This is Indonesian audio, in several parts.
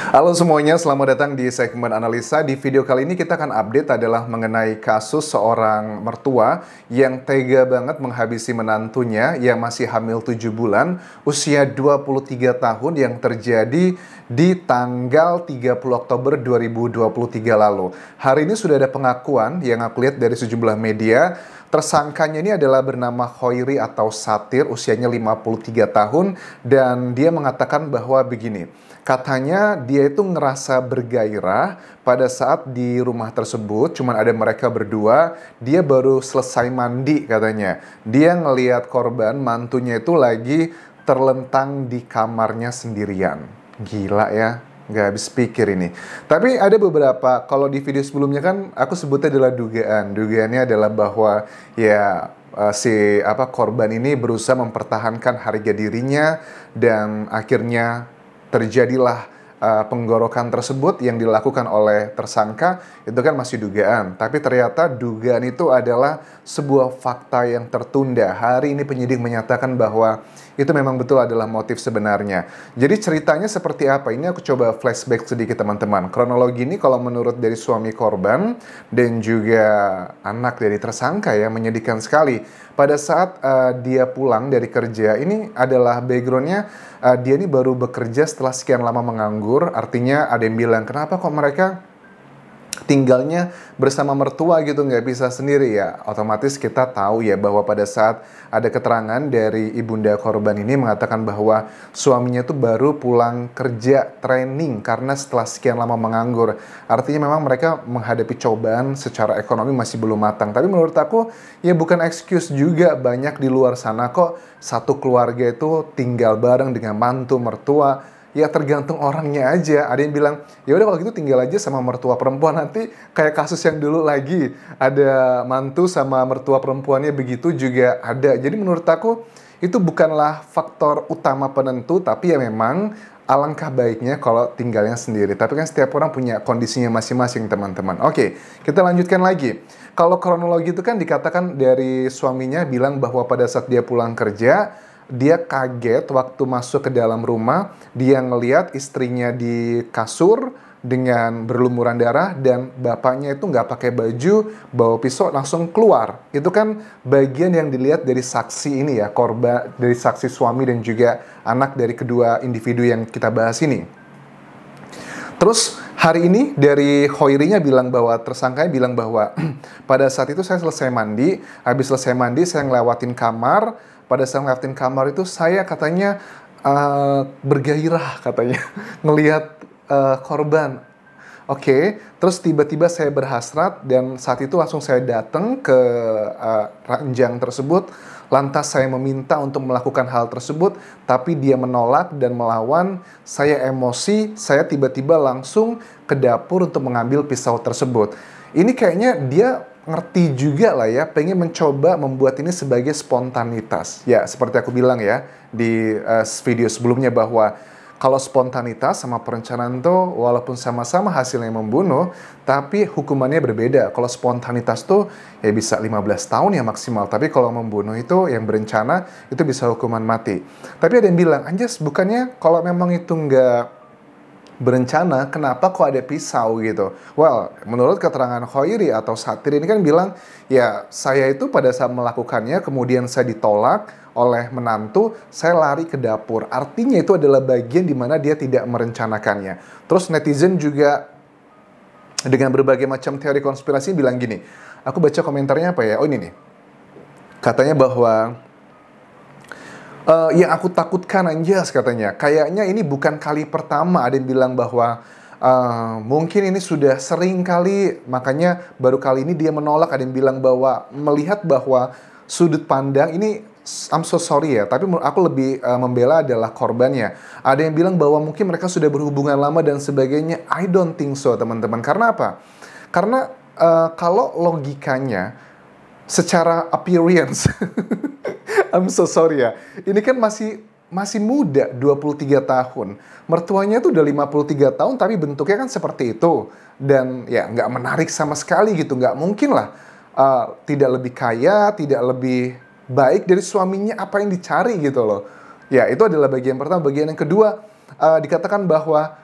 Halo semuanya, selamat datang di segmen analisa. Di video kali ini kita akan update adalah mengenai kasus seorang mertua yang tega banget menghabisi menantunya yang masih hamil 7 bulan, usia 23 tahun yang terjadi di tanggal 30 Oktober 2023 lalu. Hari ini sudah ada pengakuan yang aku lihat dari sejumlah media. Tersangkanya ini adalah bernama Khoiri atau Satir, usianya 53 tahun, dan dia mengatakan bahwa begini, katanya dia itu ngerasa bergairah pada saat di rumah tersebut, cuman ada mereka berdua, dia baru selesai mandi katanya. Dia ngelihat korban, mantunya itu lagi terlentang di kamarnya sendirian. Gila ya. Nggak habis pikir ini. Tapi ada beberapa, kalau di video sebelumnya kan aku sebutnya adalah dugaan. Dugaannya adalah bahwa ya korban ini berusaha mempertahankan harga dirinya dan akhirnya terjadilah penggorokan tersebut yang dilakukan oleh tersangka. Itu kan masih dugaan, tapi ternyata dugaan itu adalah sebuah fakta yang tertunda. Hari ini penyidik menyatakan bahwa itu memang betul adalah motif sebenarnya. Jadi ceritanya seperti apa? Ini aku coba flashback sedikit teman-teman. Kronologi ini kalau menurut dari suami korban dan juga anak dari tersangka ya, menyedihkan sekali. Pada saat dia pulang dari kerja, ini adalah backgroundnya, dia ini baru bekerja setelah sekian lama menganggur. Artinya ada yang bilang, kenapa kok mereka tinggalnya bersama mertua gitu, nggak bisa sendiri ya. Otomatis kita tahu ya bahwa pada saat ada keterangan dari ibunda korban ini mengatakan bahwa suaminya tuh baru pulang kerja training karena setelah sekian lama menganggur. Artinya memang mereka menghadapi cobaan secara ekonomi masih belum matang. Tapi menurut aku ya bukan excuse juga, banyak di luar sana kok satu keluarga itu tinggal bareng dengan mantu mertua. Ya tergantung orangnya aja. Ada yang bilang, ya udah kalau gitu tinggal aja sama mertua perempuan, nanti kayak kasus yang dulu lagi. Ada mantu sama mertua perempuannya begitu juga ada. Jadi menurut aku itu bukanlah faktor utama penentu, tapi ya memang alangkah baiknya kalau tinggalnya sendiri. Tapi kan setiap orang punya kondisinya masing-masing teman-teman. Oke, kita lanjutkan lagi. Kalau kronologi itu kan dikatakan dari suaminya bilang bahwa pada saat dia pulang kerja, dia kaget waktu masuk ke dalam rumah, dia ngelihat istrinya di kasur dengan berlumuran darah dan bapaknya itu nggak pakai baju, bawa pisau langsung keluar. Itu kan bagian yang dilihat dari saksi ini ya, korban, dari saksi suami dan juga anak dari kedua individu yang kita bahas ini. Terus hari ini dari Khoirinya bilang bahwa tersangkanya bilang bahwa pada saat itu saya selesai mandi, habis selesai mandi saya ngelewatin kamar. Pada saat ngelewatin kamar itu saya katanya bergairah katanya ngelihat korban. Oke, terus tiba-tiba saya berhasrat dan saat itu langsung saya datang ke ranjang tersebut. Lantas saya meminta untuk melakukan hal tersebut, tapi dia menolak dan melawan. Saya emosi, saya tiba-tiba langsung ke dapur untuk mengambil pisau tersebut. Ini kayaknya dia ngerti juga lah ya, pengen mencoba membuat ini sebagai spontanitas. Ya, seperti aku bilang ya di video sebelumnya bahwa kalau spontanitas sama perencanaan tuh walaupun sama-sama hasilnya membunuh, tapi hukumannya berbeda. Kalau spontanitas tuh ya bisa 15 tahun ya maksimal, tapi kalau membunuh itu yang berencana itu bisa hukuman mati. Tapi ada yang bilang, Anjas bukannya kalau memang itu nggak berencana, kenapa kok ada pisau gitu? Well, menurut keterangan Khoiri atau Satir ini kan bilang, ya saya itu pada saat melakukannya, kemudian saya ditolak oleh menantu, saya lari ke dapur. Artinya itu adalah bagian di mana dia tidak merencanakannya. Terus netizen juga dengan berbagai macam teori konspirasi bilang gini, aku baca komentarnya apa ya? Oh ini nih, katanya bahwa yang aku takutkan Anjas katanya, kayaknya ini bukan kali pertama ada yang bilang bahwa mungkin ini sudah sering kali, makanya baru kali ini dia menolak. Ada yang bilang bahwa melihat bahwa sudut pandang ini, I'm so sorry ya, tapi aku lebih membela adalah korbannya. Ada yang bilang bahwa mungkin mereka sudah berhubungan lama dan sebagainya. I don't think so teman-teman. Karena apa? Karena kalau logikanya secara appearance I'm so sorry ya. Ini kan masih muda, 23 tahun. Mertuanya tuh udah 53 tahun, tapi bentuknya kan seperti itu. Dan ya nggak menarik sama sekali gitu. Nggak mungkin lah tidak lebih kaya, tidak lebih baik dari suaminya, apa yang dicari gitu loh. Ya itu adalah bagian pertama. Bagian yang kedua, dikatakan bahwa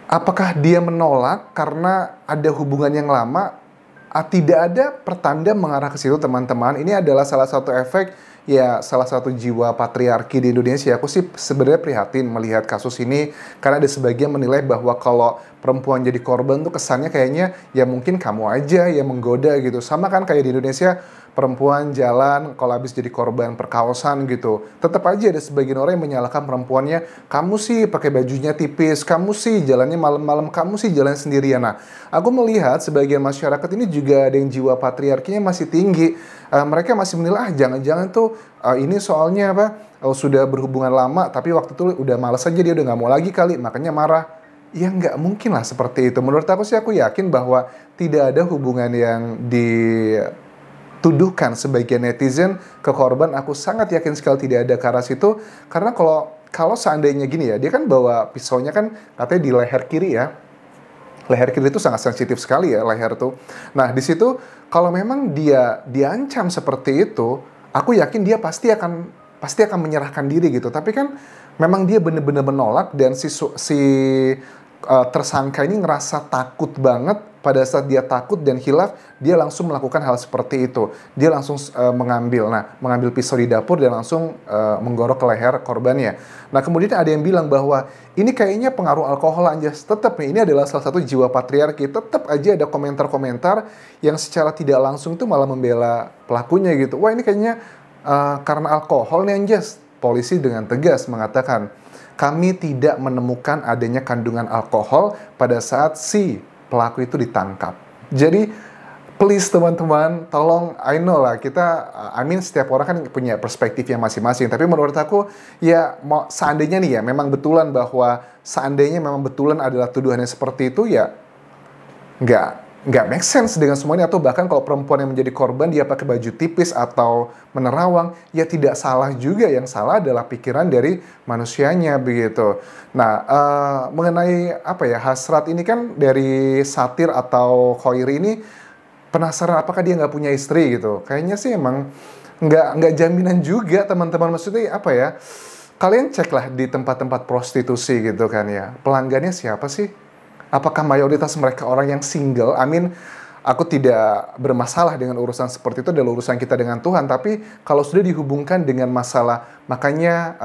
Apakah dia menolak karena ada hubungan yang lama? Tidak ada pertanda mengarah ke situ, teman-teman. Ini adalah salah satu efek, ya salah satu jiwa patriarki di Indonesia. Aku sih sebenarnya prihatin melihat kasus ini, karena ada sebagian menilai bahwa kalau perempuan jadi korban tuh kesannya kayaknya ya mungkin kamu aja yang menggoda gitu. Sama kan kayak di Indonesia, perempuan jalan kalau habis jadi korban perkawasan gitu, tetap aja ada sebagian orang yang menyalahkan perempuannya. Kamu sih pakai bajunya tipis, kamu sih jalannya malam-malam, kamu sih jalan sendirian. Nah, aku melihat sebagian masyarakat ini juga ada yang jiwa patriarkinya masih tinggi. Mereka masih menilai, jangan-jangan tuh ini soalnya apa, sudah berhubungan lama tapi waktu itu udah malas aja, dia udah nggak mau lagi kali, makanya marah. Ya nggak mungkin lah seperti itu. Menurut aku sih, aku yakin bahwa tidak ada hubungan yang dituduhkan sebagian netizen ke korban. Aku sangat yakin sekali tidak ada ke arah situ. Karena kalau seandainya gini ya, dia kan bawa pisaunya kan katanya di leher kiri ya. Leher kiri itu sangat sensitif sekali ya, leher tuh. Nah, di situ kalau memang dia diancam seperti itu, aku yakin dia pasti akan menyerahkan diri gitu. Tapi kan memang dia benar-benar menolak, dan tersangka ini ngerasa takut banget. Pada saat dia takut dan hilaf, dia langsung melakukan hal seperti itu. Dia langsung mengambil pisau di dapur dan langsung menggorok ke leher korbannya. Nah, kemudian ada yang bilang bahwa ini kayaknya pengaruh alkohol, Anjas. Tetap nih, ini adalah salah satu jiwa patriarki. Tetap aja ada komentar-komentar yang secara tidak langsung itu malah membela pelakunya gitu. Wah, ini kayaknya karena alkohol nih, Anjas. Polisi dengan tegas mengatakan, kami tidak menemukan adanya kandungan alkohol pada saat si pelaku itu ditangkap. Jadi, please teman-teman, tolong, I know lah, setiap orang kan punya perspektifnya masing-masing. Tapi menurut aku, ya seandainya nih ya, memang betulan adalah tuduhannya seperti itu, ya nggak make sense dengan semuanya. Atau bahkan kalau perempuan yang menjadi korban dia pakai baju tipis atau menerawang, ya tidak salah juga. Yang salah adalah pikiran dari manusianya begitu. Nah, mengenai hasrat ini kan dari Satir atau Khoiri ini penasaran apakah dia nggak punya istri gitu. Kayaknya sih emang nggak jaminan juga, teman-teman. Maksudnya kalian ceklah di tempat-tempat prostitusi gitu kan ya, pelanggannya siapa sih? Apakah mayoritas mereka orang yang single? Aku tidak bermasalah dengan urusan seperti itu, adalah urusan kita dengan Tuhan. Tapi kalau sudah dihubungkan dengan masalah, makanya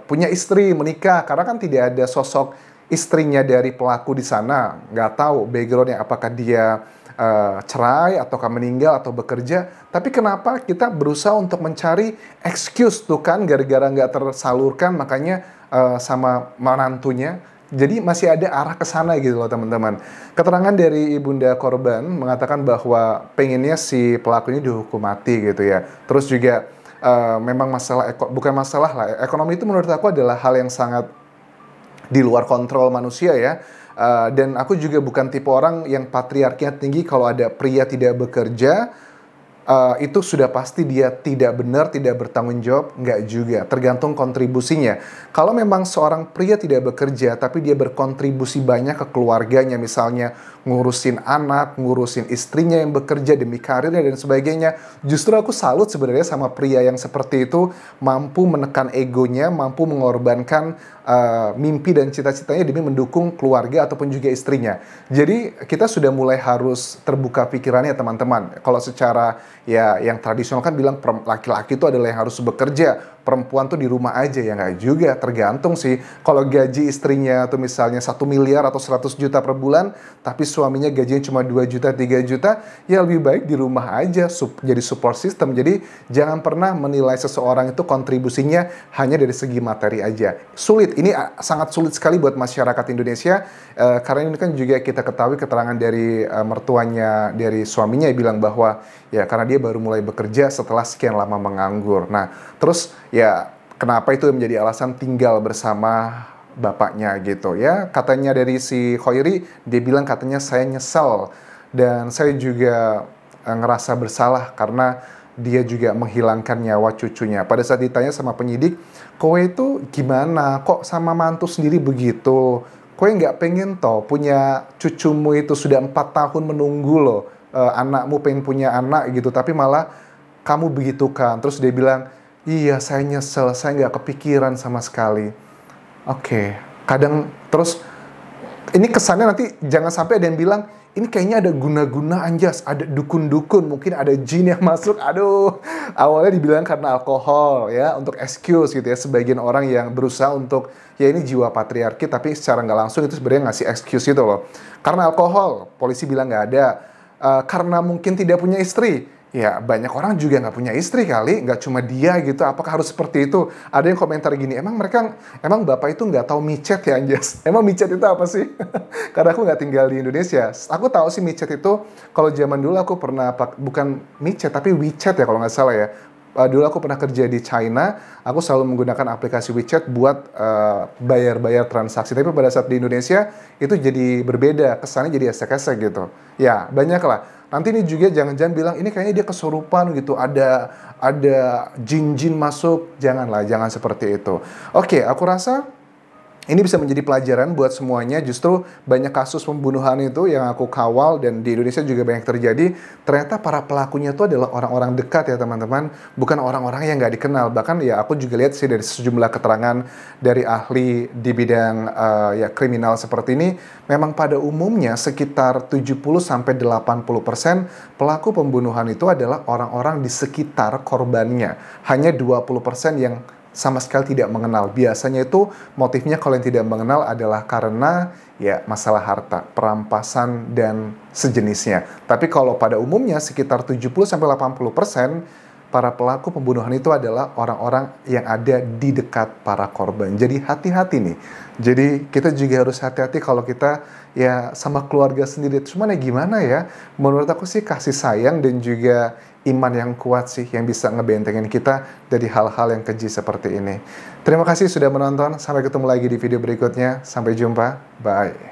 punya istri, menikah, karena kan tidak ada sosok istrinya dari pelaku di sana. Nggak tahu backgroundnya, apakah dia cerai, ataukah meninggal, atau bekerja. Tapi kenapa kita berusaha untuk mencari excuse tuh kan, gara-gara nggak tersalurkan, makanya sama menantunya. Jadi masih ada arah ke sana gitu loh, teman-teman. Keterangan dari ibunda korban mengatakan bahwa pengennya si pelaku ini dihukum mati gitu ya. Terus juga memang bukan masalah lah. Ekonomi itu menurut aku adalah hal yang sangat di luar kontrol manusia ya. Dan aku juga bukan tipe orang yang patriarkinya tinggi. Kalau ada pria tidak bekerja, itu sudah pasti dia tidak benar, tidak bertanggung jawab. Nggak juga, tergantung kontribusinya. Kalau memang seorang pria tidak bekerja tapi dia berkontribusi banyak ke keluarganya, misalnya ngurusin anak, ngurusin istrinya yang bekerja demi karirnya dan sebagainya, justru aku salut sebenarnya sama pria yang seperti itu, mampu menekan egonya, mampu mengorbankan mimpi dan cita-citanya demi mendukung keluarga ataupun juga istrinya. Jadi kita sudah mulai harus terbuka pikirannya, teman-teman. Kalau secara ya yang tradisional kan bilang laki-laki itu adalah yang harus bekerja, perempuan tuh di rumah aja. Ya nggak juga, tergantung sih. Kalau gaji istrinya tuh misalnya 1 miliar atau 100 juta per bulan, tapi suaminya gajinya cuma 2 juta, 3 juta, ya lebih baik di rumah aja, jadi support system. Jadi jangan pernah menilai seseorang itu kontribusinya hanya dari segi materi aja. Sulit, ini sangat sulit sekali buat masyarakat Indonesia, karena ini kan juga kita ketahui keterangan dari mertuanya, dari suaminya, yang bilang bahwa ya karena dia baru mulai bekerja setelah sekian lama menganggur. Nah, terus ya kenapa itu menjadi alasan tinggal bersama bapaknya gitu ya. Katanya dari si Khoiri, dia bilang katanya saya nyesel dan saya juga ngerasa bersalah karena dia juga menghilangkan nyawa cucunya. Pada saat ditanya sama penyidik, kowe itu gimana kok sama mantu sendiri begitu? Kowe nggak pengen toh punya cucumu itu sudah 4 tahun menunggu loh, anakmu pengen punya anak gitu, tapi malah kamu begitu kan. Terus dia bilang, iya saya nyesel, saya nggak kepikiran sama sekali. Oke, kadang terus Ini kesannya nanti jangan sampai ada yang bilang, ini kayaknya ada guna-guna anjas, ada dukun-dukun, mungkin ada jin yang masuk. Aduh, awalnya dibilang karena alkohol ya, untuk excuse gitu ya. Sebagian orang yang berusaha untuk, ya ini jiwa patriarki, tapi secara nggak langsung itu sebenarnya ngasih excuse gitu loh. Karena alkohol, polisi bilang nggak ada. Karena mungkin tidak punya istri, ya banyak orang juga nggak punya istri kali, nggak cuma dia gitu. Apakah harus seperti itu? Ada yang komentar gini, emang bapak itu nggak tahu micet ya Anjas? Emang micet itu apa sih? Karena aku nggak tinggal di Indonesia. Aku tahu sih micet itu, kalau zaman dulu aku pernah, bukan micet tapi WeChat ya kalau nggak salah ya. Dulu aku pernah kerja di China, aku selalu menggunakan aplikasi WeChat buat bayar-bayar transaksi. Tapi pada saat di Indonesia, itu jadi berbeda, kesannya jadi esek-esek gitu. Ya, banyak lah. Nanti ini juga jangan-jangan bilang, ini kayaknya dia kesurupan gitu, ada jin-jin masuk. Janganlah, jangan seperti itu. Oke, aku rasa ini bisa menjadi pelajaran buat semuanya. Justru banyak kasus pembunuhan itu yang aku kawal dan di Indonesia juga banyak terjadi. Ternyata para pelakunya itu adalah orang-orang dekat ya teman-teman, bukan orang-orang yang nggak dikenal. Bahkan ya aku juga lihat sih dari sejumlah keterangan dari ahli di bidang ya kriminal seperti ini, memang pada umumnya sekitar 70-80% pelaku pembunuhan itu adalah orang-orang di sekitar korbannya. Hanya 20% yang sama sekali tidak mengenal. Biasanya itu motifnya kalau yang tidak mengenal adalah karena ya masalah harta, perampasan dan sejenisnya. Tapi kalau pada umumnya sekitar 70-80% para pelaku pembunuhan itu adalah orang-orang yang ada di dekat para korban. Jadi hati-hati nih. Jadi kita juga harus hati-hati kalau kita ya sama keluarga sendiri. Cuman ya gimana ya? Menurut aku sih kasih sayang dan juga iman yang kuat sih yang bisa ngebentengin kita dari hal-hal yang keji seperti ini. Terima kasih sudah menonton. Sampai ketemu lagi di video berikutnya. Sampai jumpa. Bye.